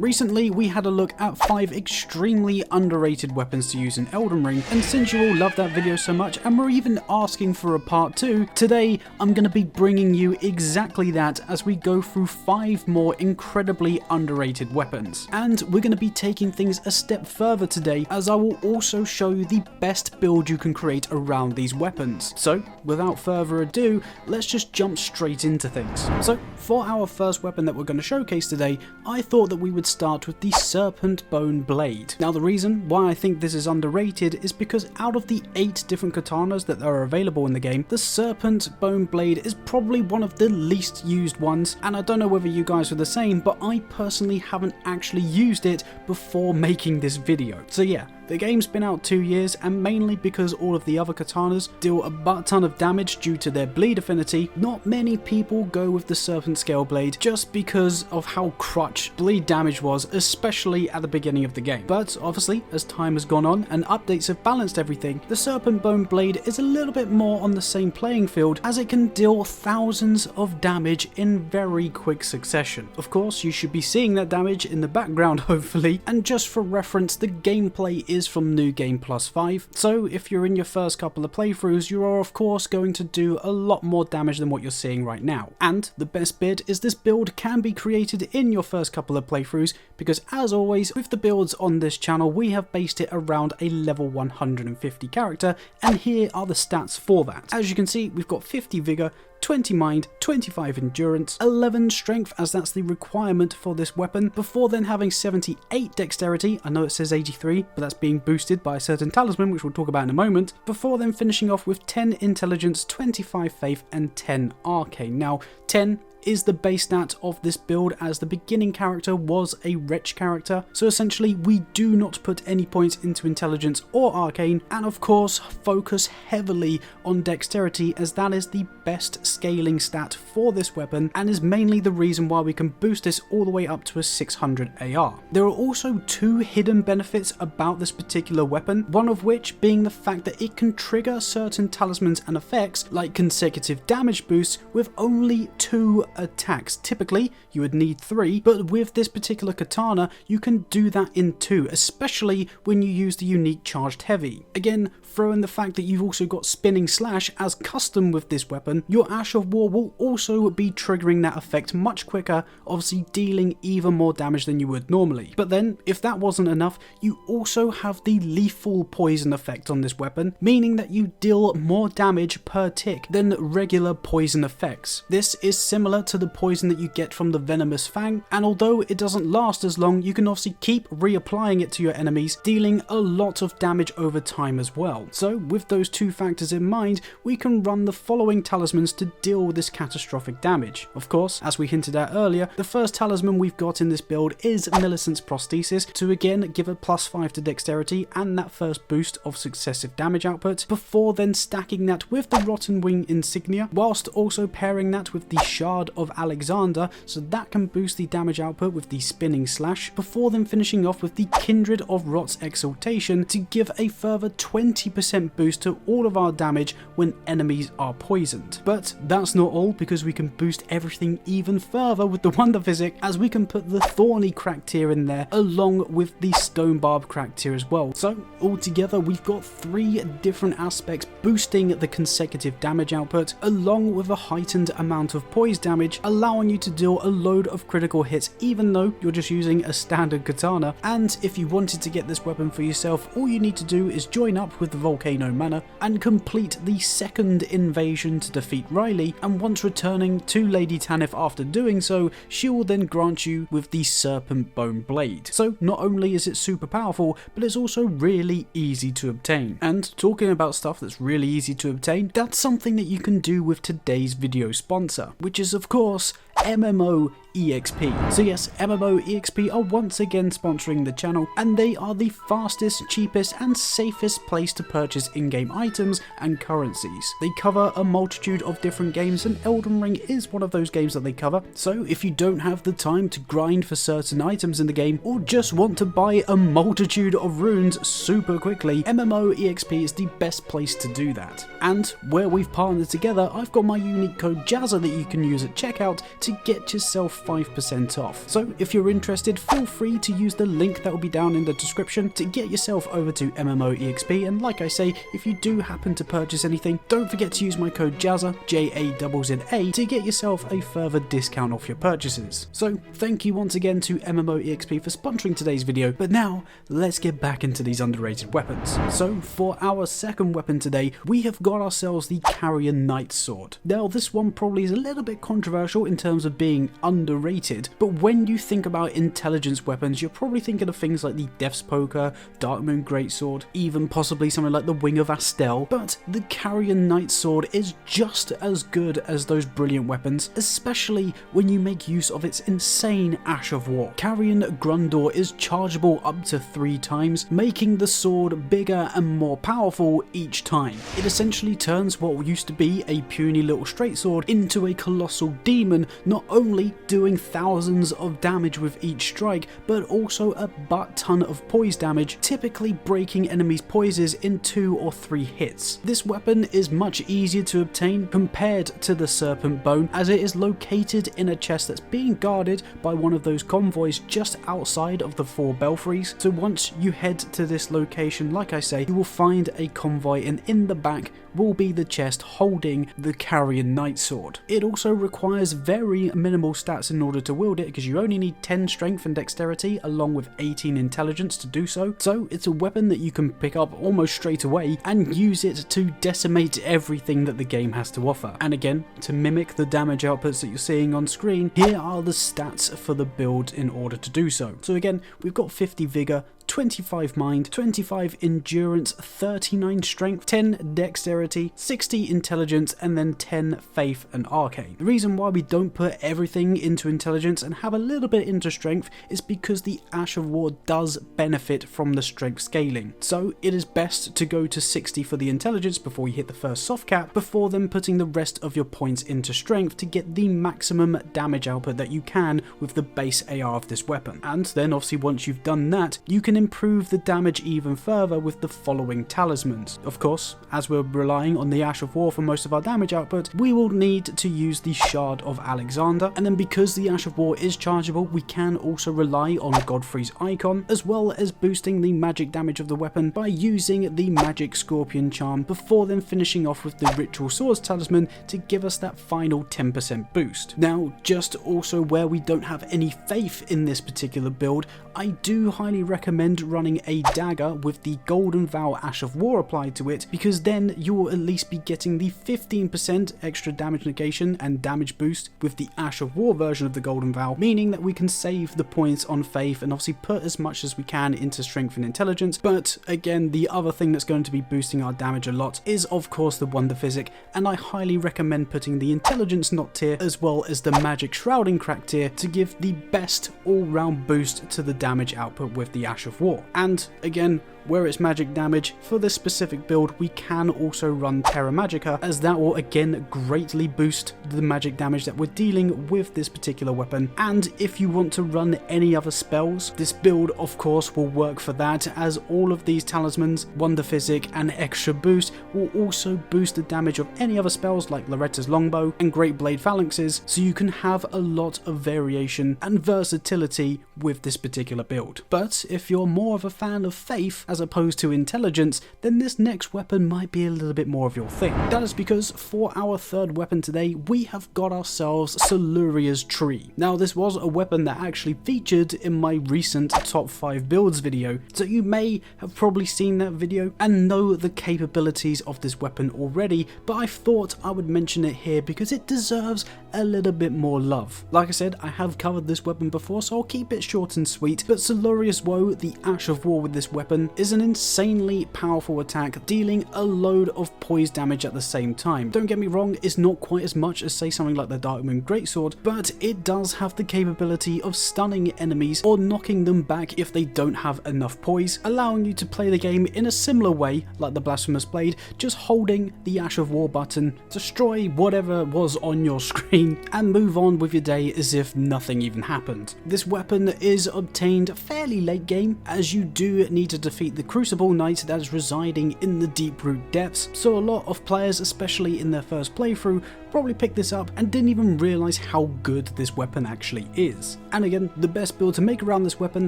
Recently, we had a look at 5 extremely underrated weapons to use in Elden Ring, and since you all loved that video so much and were even asking for a part 2, today I'm going to be bringing you exactly that as we go through 5 more incredibly underrated weapons. And we're going to be taking things a step further today, as I will also show you the best build you can create around these weapons. So, without further ado, let's just jump straight into things. So, for our first weapon that we're going to showcase today, I thought that we would start with the Serpentbone Blade. Now, the reason why I think this is underrated is because out of the 8 different katanas that are available in the game, the Serpentbone Blade is probably one of the least used ones, and I don't know whether you guys are the same, but I personally haven't actually used it before making this video. So yeah, the game's been out 2 years, and mainly because all of the other katanas deal a butt ton of damage due to their bleed affinity, not many people go with the Serpent Scale Blade just because of how crutch bleed damage was, especially at the beginning of the game. But obviously, as time has gone on and updates have balanced everything, the Serpentbone Blade is a little bit more on the same playing field, as it can deal thousands of damage in very quick succession. Of course, you should be seeing that damage in the background hopefully, and just for reference, the gameplay is from New Game Plus 5, so if you're in your first couple of playthroughs, you are of course going to do a lot more damage than what you're seeing right now. And the best bit is this build can be created in your first couple of playthroughs, because as always with the builds on this channel, we have based it around a level 150 character, and here are the stats for that. As you can see, we've got 50 vigor, 20 mind, 25 endurance, 11 strength, as that's the requirement for this weapon, before then having 78 dexterity. I know it says 83, but that's being boosted by a certain talisman, which we'll talk about in a moment, before then finishing off with 10 intelligence, 25 faith, and 10 arcane. Now, 10 is the base stat of this build, as the beginning character was a wretch character, so essentially we do not put any points into intelligence or arcane, and of course focus heavily on dexterity, as that is the best scaling stat for this weapon and is mainly the reason why we can boost this all the way up to a 600 AR. There are also 2 hidden benefits about this particular weapon, one of which being the fact that it can trigger certain talismans and effects like consecutive damage boosts with only 2 attacks. Typically you would need 3, but with this particular katana you can do that in 2, especially when you use the unique charged heavy. Again, throw in the fact that you've also got spinning slash as custom with this weapon, your Ash of War will also be triggering that effect much quicker, obviously dealing even more damage than you would normally. But then if that wasn't enough, you also have the lethal poison effect on this weapon, meaning that you deal more damage per tick than regular poison effects. This is similar to the poison that you get from the venomous fang, and although it doesn't last as long, you can obviously keep reapplying it to your enemies, dealing a lot of damage over time as well. So with those 2 factors in mind, we can run the following talismans to deal with this catastrophic damage. Of course, as we hinted at earlier, the first talisman we've got in this build is Millicent's Prosthesis, to again give a +5 to dexterity and that first boost of successive damage output, before then stacking that with the Rotten Wing Insignia, whilst also pairing that with the Shard of Alexander, so that can boost the damage output with the Spinning Slash, before then finishing off with the Kindred of Rot's Exaltation to give a further 20% boost to all of our damage when enemies are poisoned. But that's not all, because we can boost everything even further with the Wonder Physic, as we can put the Thorny Cracked Tear in there along with the Stone Barb Cracked Tear as well. So altogether we've got 3 different aspects boosting the consecutive damage output, along with a heightened amount of poise damage, allowing you to deal a load of critical hits even though you're just using a standard katana. And if you wanted to get this weapon for yourself, all you need to do is join up with the Volcano Manor and complete the second invasion to defeat Riley, and once returning to Lady Tanith after doing so, she will then grant you with the Serpentbone Blade. So not only is it super powerful, but it's also really easy to obtain. And talking about stuff that's really easy to obtain, that's something that you can do with today's video sponsor, which is of course MMO EXP. So yes, MMO EXP are once again sponsoring the channel, and they are the fastest, cheapest and safest place to purchase in-game items and currencies. They cover a multitude of different games, and Elden Ring is one of those games that they cover. So if you don't have the time to grind for certain items in the game, or just want to buy a multitude of runes super quickly, MMO EXP is the best place to do that. And where we've partnered together, I've got my unique code JAZZA that you can use at checkout to get yourself 5% off. So if you're interested, feel free to use the link that will be down in the description to get yourself over to MMOEXP, and like I say, if you do happen to purchase anything, don't forget to use my code JAZZA, JAZZA, to get yourself a further discount off your purchases. So thank you once again to MMOEXP for sponsoring today's video, but now let's get back into these underrated weapons. So for our second weapon today, we have got ourselves the Carian Greatsword. Now this one probably is a little bit controversial in terms of being underrated, but when you think about intelligence weapons, you're probably thinking of things like the Death's Poker, Darkmoon Greatsword, even possibly something like the Wing of Astel, but the Carian Greatsword is just as good as those brilliant weapons, especially when you make use of its insane Ash of War. Carian Grundor is chargeable up to 3 times, making the sword bigger and more powerful each time. It essentially turns what used to be a puny little straight sword into a colossal demon, not only doing thousands of damage with each strike, but also a butt ton of poise damage, typically breaking enemies' poises in 2 or 3 hits. This weapon is much easier to obtain compared to the Serpentbone, as it is located in a chest that's being guarded by one of those convoys just outside of the 4 belfries. So once you head to this location, like I say, you will find a convoy, and in the back will be the chest holding the Carian Greatsword. It also requires very minimal stats in order to wield it, because you only need 10 strength and dexterity along with 18 intelligence to do so. So it's a weapon that you can pick up almost straight away and use it to decimate everything that the game has to offer. And again, to mimic the damage outputs that you're seeing on screen, here are the stats for the build in order to do so. So again, we've got 50 vigor, 25 mind, 25 endurance, 39 strength, 10 dexterity, 60 intelligence, and then 10 faith and arcane. The reason why we don't put everything into intelligence and have a little bit into strength is because the Ash of War does benefit from the strength scaling. So it is best to go to 60 for the intelligence before you hit the first soft cap, before then putting the rest of your points into strength to get the maximum damage output that you can with the base AR of this weapon. And then obviously once you've done that, you can improve the damage even further with the following talismans. Of course, as we're relying on the Ash of War for most of our damage output, we will need to use the Shard of Alexander, and then because the Ash of War is chargeable, we can also rely on Godfrey's Icon, as well as boosting the magic damage of the weapon by using the Magic Scorpion Charm, before then finishing off with the Ritual Swords Talisman to give us that final 10% boost. Now, just also where we don't have any faith in this particular build, I do highly recommend running a dagger with the Golden Vow Ash of War applied to it, because then you will at least be getting the 15% extra damage negation and damage boost with the Ash of War version of the Golden Vow, meaning that we can save the points on faith and obviously put as much as we can into strength and intelligence. But again, the other thing that's going to be boosting our damage a lot is of course the Wonder Physic, and I highly recommend putting the Intelligence Knot tier as well as the Magic Shrouding Crack tier to give the best all-round boost to the damage output with the Ash of War. And again, where it's magic damage, for this specific build we can also run Terra Magica, as that will again greatly boost the magic damage that we're dealing with this particular weapon. And if you want to run any other spells, this build of course will work for that, as all of these talismans, Wonder Physic and Extra Boost will also boost the damage of any other spells like Loretta's Longbow and Great Blade Phalanxes, so you can have a lot of variation and versatility with this particular build. But if you're more of a fan of faith as opposed to intelligence, then this next weapon might be a little bit more of your thing. That is because for our third weapon today, we have got ourselves Suluria's Tree. Now this was a weapon that actually featured in my recent top 5 builds video, so you may have probably seen that video and know the capabilities of this weapon already, but I thought I would mention it here because it deserves a little bit more love. Like I said, I have covered this weapon before, so I'll keep it short and sweet, but Suluria's Woe, the Ash of War with this weapon, is an insanely powerful attack, dealing a load of poise damage at the same time. Don't get me wrong, it's not quite as much as say something like the Darkmoon Greatsword, but it does have the capability of stunning enemies or knocking them back if they don't have enough poise, allowing you to play the game in a similar way like the Blasphemous Blade, just holding the Ash of War button, destroy whatever was on your screen, and move on with your day as if nothing even happened. This weapon is obtained fairly late game, as you do need to defeat the Crucible Knight that is residing in the Deep Root depths, so a lot of players, especially in their first playthrough, probably picked this up and didn't even realise how good this weapon actually is. And again, the best build to make around this weapon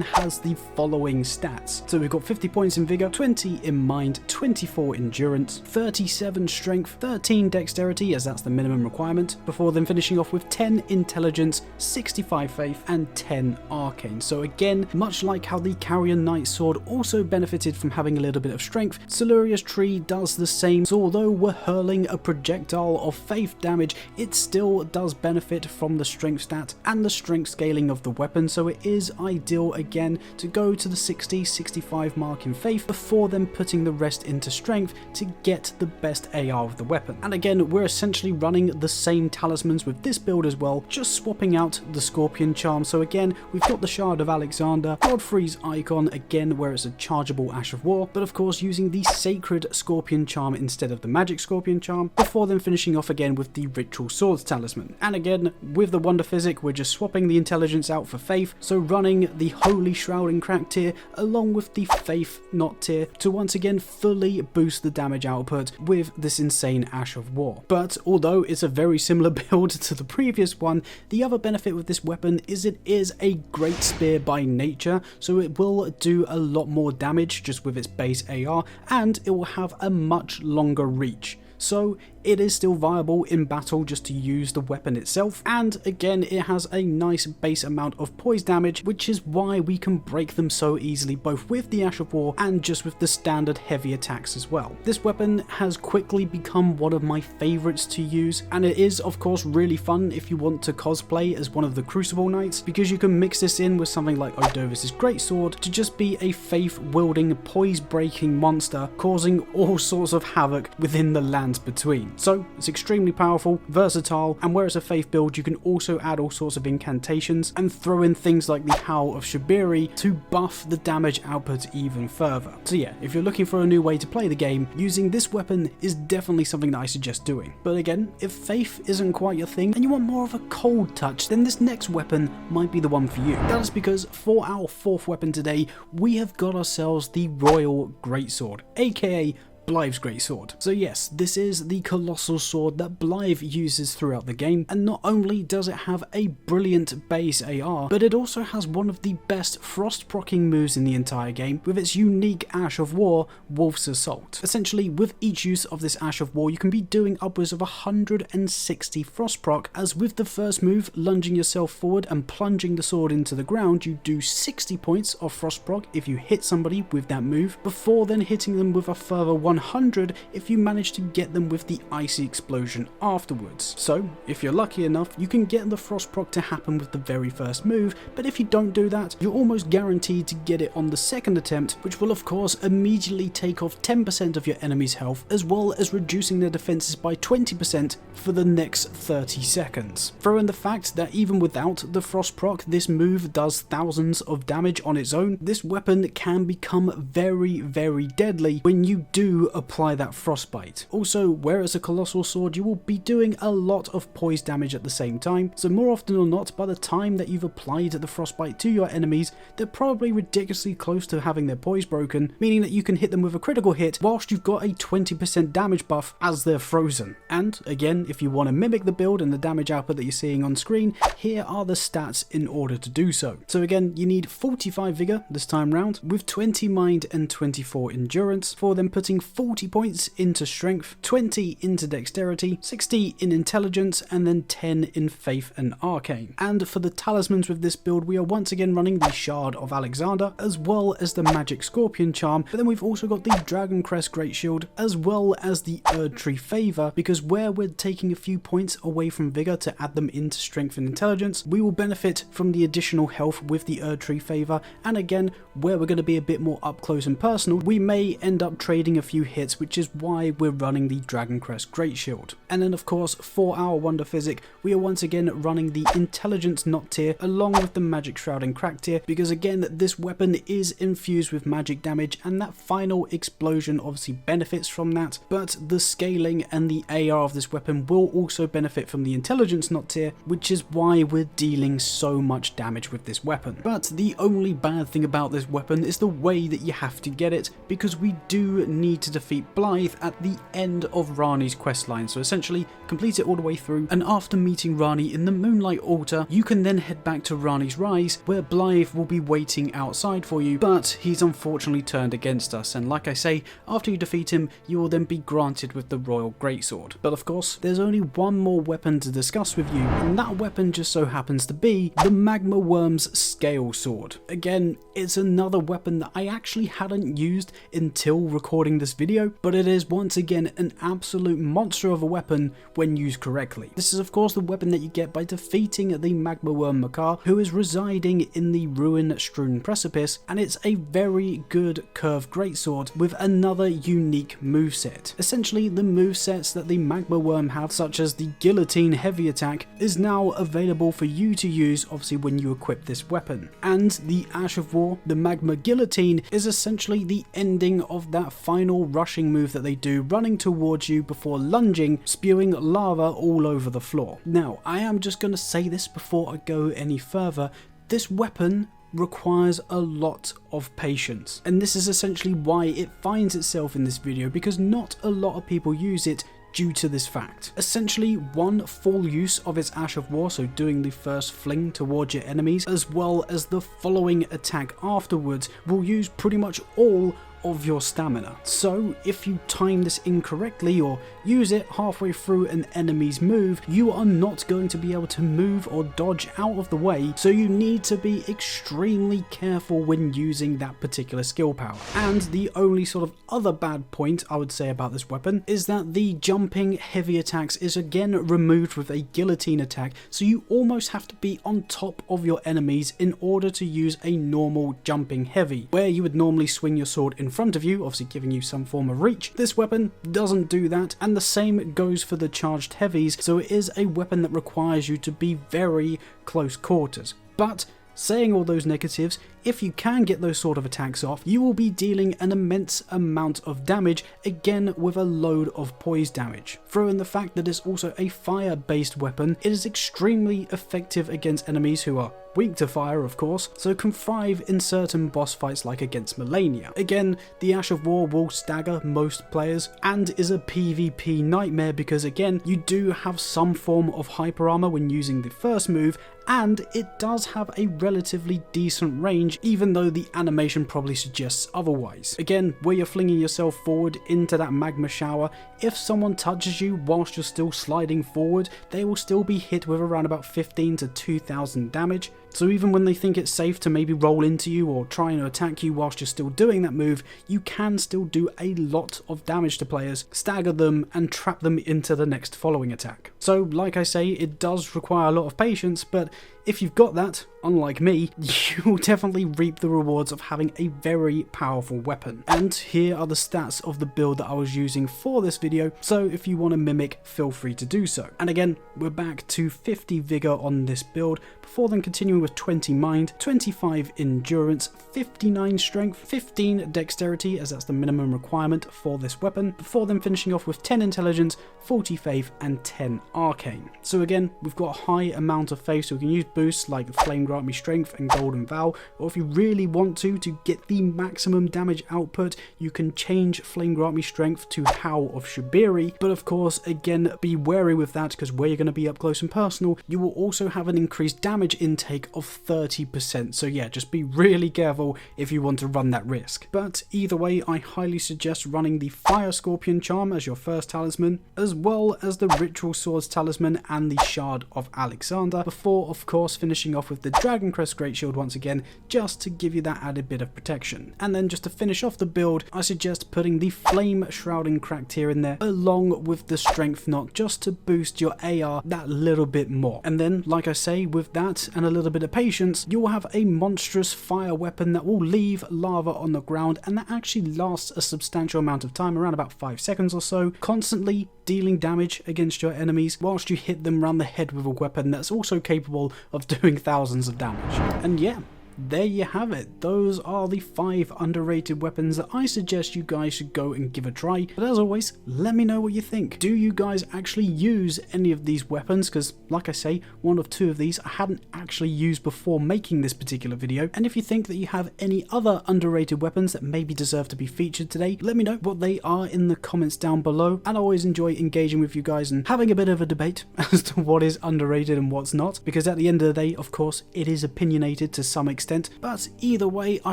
has the following stats. So we've got 50 points in Vigor, 20 in Mind, 24 Endurance, 37 Strength, 13 Dexterity as that's the minimum requirement, before then finishing off with 10 Intelligence, 65 Faith and 10 Arcane. So again, much like how the Carian Knight Sword also benefited from having a little bit of strength, Suluria's tree does the same. So although we're hurling a projectile of Faith damage, it still does benefit from the strength stat and the strength scaling of the weapon, so it is ideal again to go to the 60-65 mark in Faith before then putting the rest into strength to get the best AR of the weapon. And again, we're essentially running the same talismans with this build as well, just swapping out the Scorpion Charm. So again, we've got the Shard of Alexander, Godfrey's Icon again where it's a chargeable Ash of War, but of course using the Sacred Scorpion Charm instead of the Magic Scorpion Charm, before then finishing off again with the Ritual Swords Talisman. And again, with the Wonder Physic, we're just swapping the Intelligence out for Faith, so running the Holy Shroud and Crack tier along with the Faith Knot tier to once again fully boost the damage output with this insane Ash of War. But although it's a very similar build to the previous one, the other benefit with this weapon is it is a great spear by nature, so it will do a lot more damage just with its base AR, and it will have a much longer reach. So it is still viable in battle just to use the weapon itself, and again it has a nice base amount of poise damage, which is why we can break them so easily both with the Ash of War and just with the standard heavy attacks as well. This weapon has quickly become one of my favourites to use, and it is of course really fun if you want to cosplay as one of the Crucible Knights, because you can mix this in with something like Odovis' Greatsword to just be a faith wielding poise breaking monster causing all sorts of havoc within the lands between. So it's extremely powerful, versatile, and where it's a faith build you can also add all sorts of incantations and throw in things like the Howl of Shibiri to buff the damage output even further. So yeah, if you're looking for a new way to play the game, using this weapon is definitely something that I suggest doing. But again, if faith isn't quite your thing and you want more of a cold touch, then this next weapon might be the one for you. That is because for our fourth weapon today, we have got ourselves the Royal Greatsword, aka Blythe's Greatsword. So yes, this is the colossal sword that Blythe uses throughout the game, and not only does it have a brilliant base AR, but it also has one of the best frost proccing moves in the entire game with its unique Ash of War, Wolf's Assault. Essentially, with each use of this Ash of War, you can be doing upwards of 160 frost proc, as with the first move, lunging yourself forward and plunging the sword into the ground, you do 60 points of frost proc if you hit somebody with that move, before then hitting them with a further 100 if you manage to get them with the icy explosion afterwards. So if you're lucky enough, you can get the frost proc to happen with the very first move, but if you don't do that, you're almost guaranteed to get it on the second attempt, which will of course immediately take off 10% of your enemy's health, as well as reducing their defenses by 20% for the next 30 seconds. Throw in the fact that even without the frost proc, this move does thousands of damage on its own. This weapon can become very, very deadly when you do apply that frostbite. Also, whereas a colossal sword, you will be doing a lot of poise damage at the same time, so more often or not, by the time that you've applied the frostbite to your enemies, they're probably ridiculously close to having their poise broken, meaning that you can hit them with a critical hit whilst you've got a 20% damage buff as they're frozen. And again, if you want to mimic the build and the damage output that you're seeing on screen, here are the stats in order to do so. So again, you need 45 vigor this time round, with 20 mind and 24 endurance, for them putting 40 points into strength, 20 into dexterity, 60 in intelligence, and then 10 in faith and arcane. And for the talismans with this build, we are once again running the Shard of Alexander, as well as the Magic Scorpion Charm, but then we've also got the Dragon Crest Great Shield, as well as the Erd Tree Favor, because where we're taking a few points away from vigor to add them into strength and intelligence, we will benefit from the additional health with the Erd Tree Favor, and again, where we're going to be a bit more up close and personal, we may end up trading a few hits, which is why we're running the Dragon Crest Great Shield. And then of course, for our Wonder Physic, we are once again running the Intelligence Knot tier along with the Magic Shroud and Crack tier, because again, this weapon is infused with magic damage, and that final explosion obviously benefits from that, but the scaling and the AR of this weapon will also benefit from the Intelligence Knot tier, which is why we're dealing so much damage with this weapon. But the only bad thing about this weapon is the way that you have to get it, because we do need to defeat Blythe at the end of Rani's questline. So essentially, complete it all the way through, and after meeting Rani in the Moonlight Altar, you can then head back to Rani's Rise, where Blythe will be waiting outside for you, but he's unfortunately turned against us, and like I say, after you defeat him, you will then be granted with the Royal Greatsword. But of course, there's only one more weapon to discuss with you, and that weapon just so happens to be the Magma Wyrm's Scalesword. Again, it's another weapon that I actually hadn't used until recording this video, but it is once again an absolute monster of a weapon when used correctly. This is of course the weapon that you get by defeating the Magma Wyrm Makar, who is residing in the ruin-strewn precipice, and it's a very good curved greatsword with another unique moveset. Essentially, the movesets that the Magma Wyrm have, such as the Guillotine heavy attack, is now available for you to use obviously when you equip this weapon. And the Ash of War, the Magma Guillotine, is essentially the ending of that final rushing move that they do, running towards you before lunging, spewing lava all over the floor. Now, I am just going to say this before I go any further. This weapon requires a lot of patience, and this is essentially why it finds itself in this video, because not a lot of people use it due to this fact. Essentially, one full use of its Ash of War, so doing the first fling towards your enemies, as well as the following attack afterwards, will use pretty much all of your stamina. So if you time this incorrectly or use it halfway through an enemy's move, you are not going to be able to move or dodge out of the way, so you need to be extremely careful when using that particular skill power. And the only sort of other bad point I would say about this weapon is that the jumping heavy attacks is again removed with a guillotine attack, so you almost have to be on top of your enemies in order to use a normal jumping heavy, where you would normally swing your sword in front of you, obviously giving you some form of reach. This weapon doesn't do that, and the same goes for the charged heavies, so it is a weapon that requires you to be very close quarters. But saying all those negatives, if you can get those sort of attacks off, you will be dealing an immense amount of damage, again with a load of poise damage. Throw in the fact that it's also a fire-based weapon, it is extremely effective against enemies who are weak to fire, of course, so can thrive in certain boss fights like against Melania. Again, the Ash of War will stagger most players and is a PvP nightmare because again, you do have some form of hyper armor when using the first move, and it does have a relatively decent range, even though the animation probably suggests otherwise. Again, where you're flinging yourself forward into that magma shower, if someone touches you whilst you're still sliding forward, they will still be hit with around about 15 to 2,000 damage. So even when they think it's safe to maybe roll into you or try and attack you whilst you're still doing that move, you can still do a lot of damage to players, stagger them and trap them into the next following attack. So like I say, it does require a lot of patience, but if you've got that, unlike me, you will definitely reap the rewards of having a very powerful weapon. And here are the stats of the build that I was using for this video, so if you want to mimic, feel free to do so. And again, we're back to 50 vigor on this build, before then continuing with 20 mind, 25 endurance, 59 strength, 15 dexterity, as that's the minimum requirement for this weapon, before then finishing off with 10 intelligence, 40 faith and 10 arcane. So again, we've got a high amount of faith, so we can use boosts like Flame Grant Me Strength and Golden Vow, or if you really want to get the maximum damage output, you can change Flame Grant Me Strength to Howl of Shibiri, but of course again be wary with that because where you're going to be up close and personal, you will also have an increased damage intake of 30%, so yeah, just be really careful if you want to run that risk. But either way, I highly suggest running the Fire Scorpion Charm as your first talisman, as well as the Ritual Swords Talisman and the Shard of Alexander, before of course finishing off with the Dragon Crest Great Shield once again, just to give you that added bit of protection. And then just to finish off the build, I suggest putting the Flame Shrouding Cracked here in there, along with the Strength Knot, just to boost your AR that little bit more. And then, like I say, with that and a little bit of patience, you will have a monstrous fire weapon that will leave lava on the ground, and that actually lasts a substantial amount of time, around about 5 seconds or so, constantly dealing damage against your enemies whilst you hit them around the head with a weapon that's also capable of doing thousands of damage. And yeah, there you have it. Those are the 5 underrated weapons that I suggest you guys should go and give a try. But as always, let me know what you think. Do you guys actually use any of these weapons? Because like I say, one of 2 of these I hadn't actually used before making this particular video. And if you think that you have any other underrated weapons that maybe deserve to be featured today, let me know what they are in the comments down below. And I always enjoy engaging with you guys and having a bit of a debate as to what is underrated and what's not, because at the end of the day, of course, it is opinionated to some extent. But either way, I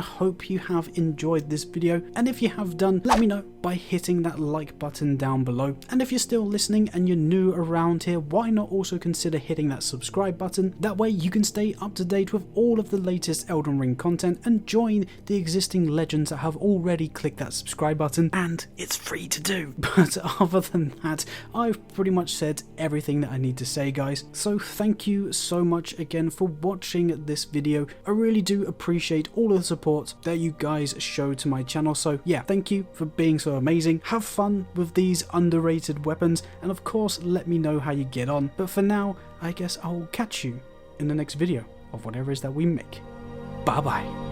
hope you have enjoyed this video, and if you have done, let me know by hitting that like button down below. And if you're still listening and you're new around here, why not also consider hitting that subscribe button? That way you can stay up to date with all of the latest Elden Ring content and join the existing legends that have already clicked that subscribe button, and it's free to do. But other than that, I've pretty much said everything that I need to say, guys. So thank you so much again for watching this video. I really do appreciate all of the support that you guys show to my channel. So yeah, thank you for being so amazing. Have fun with these underrated weapons, and of course let me know how you get on. But for now, I guess I'll catch you in the next video of whatever it is that we make. Bye bye.